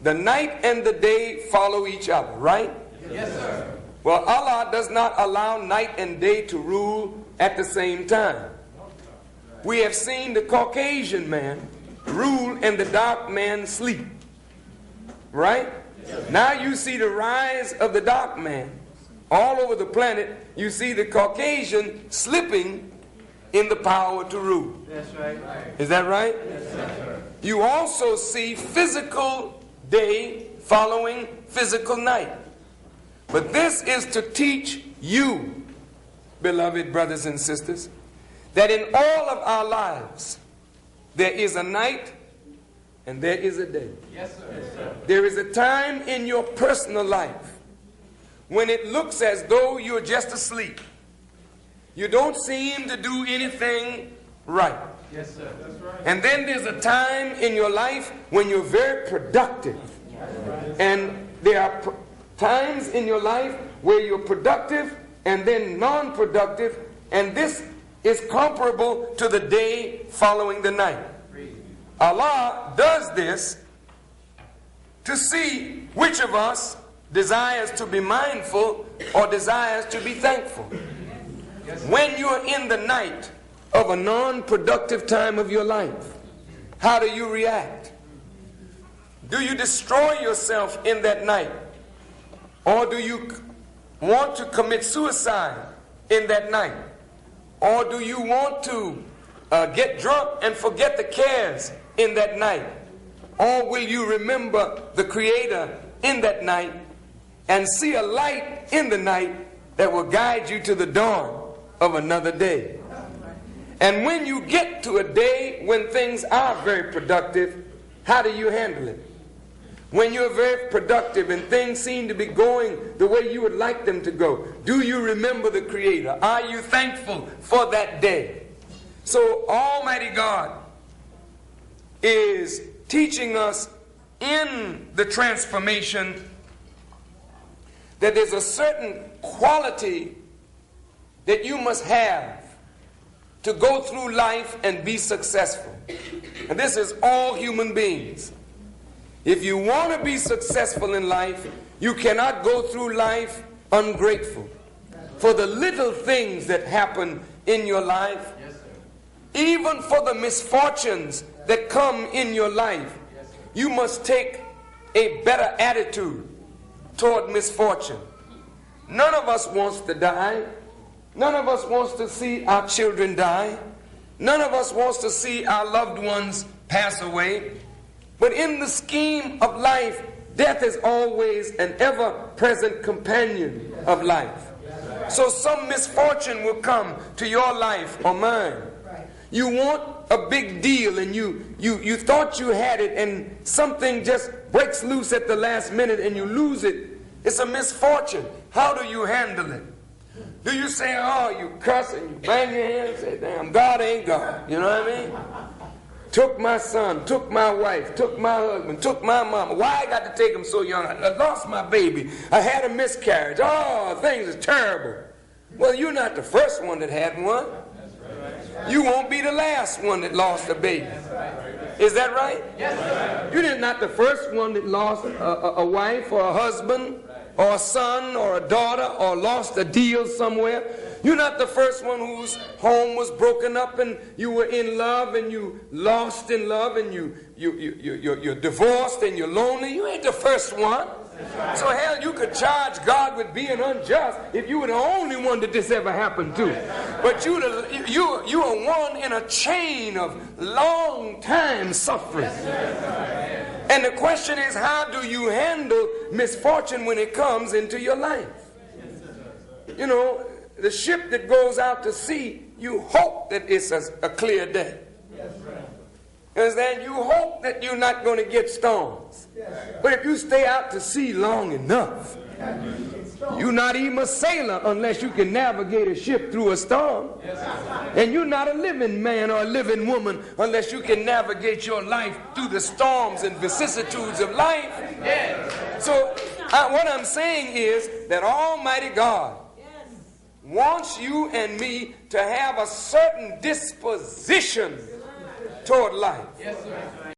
The night and the day follow each other, right? Yes, sir. Well, Allah does not allow night and day to rule at the same time. We have seen the Caucasian man rule and the dark man sleep. Right? Now you see the rise of the dark man. All over the planet, you see the Caucasian slipping in the power to rule. That's right. Is that right? Yes, sir. You also see physical day following physical night. But this is to teach you, beloved brothers and sisters, that in all of our lives, there is a night and there is a day. Yes, sir. Yes, sir. There is a time in your personal life when it looks as though you're just asleep. You don't seem to do anything right. Yes, sir. That's right. And then there's a time in your life when you're very productive. And there are times in your life where you're productive and then non-productive, and this is comparable to the day following the night. Allah does this to see which of us desires to be mindful or desires to be thankful. When you're in the night of a non-productive time of your life, how do you react? Do you destroy yourself in that night? Or do you want to commit suicide in that night? Or do you want to get drunk and forget the cares in that night? Or will you remember the Creator in that night and see a light in the night that will guide you to the dawn of another day? And when you get to a day when things are very productive, how do you handle it? When you're very productive and things seem to be going the way you would like them to go, do you remember the Creator? Are you thankful for that day? So Almighty God is teaching us in the transformation that there's a certain quality that you must have to go through life and be successful. And this is all human beings. If you want to be successful in life, you cannot go through life ungrateful for the little things that happen in your life, even for the misfortunes that come in your life. You must take a better attitude toward misfortune. None of us wants to die. None of us wants to see our children die. None of us wants to see our loved ones pass away. But in the scheme of life, death is always an ever-present companion of life. So some misfortune will come to your life or mine. You want a big deal and you thought you had it and something just breaks loose at the last minute and you lose it. It's a misfortune. How do you handle it? Do you say, oh, you cuss and you bang your hand and say, damn, God ain't God? You know what I mean? Took my son, took my wife, took my husband, took my mama. Why I got to take them so young? I lost my baby. I had a miscarriage. Oh, things are terrible. Well, you're not the first one that had one. You won't be the last one that lost a baby. Is that right? Yes. You're not the first one that lost a wife or a husband or a son or a daughter or lost a deal somewhere. You're not the first one whose home was broken up and you were in love and you lost in love and you're divorced and you're lonely. You ain't the first one. So hell, you could charge God with being unjust if you were the only one that this ever happened to. But you are one in a chain of long time suffering. And the question is, how do you handle misfortune when it comes into your life? You know, the ship that goes out to sea, you hope that it's a clear day. Because then you hope that you're not going to get storms. But if you stay out to sea long enough, you're not even a sailor unless you can navigate a ship through a storm. And you're not a living man or a living woman unless you can navigate your life through the storms and vicissitudes of life. So what I'm saying is that Almighty God wants you and me to have a certain disposition toward life.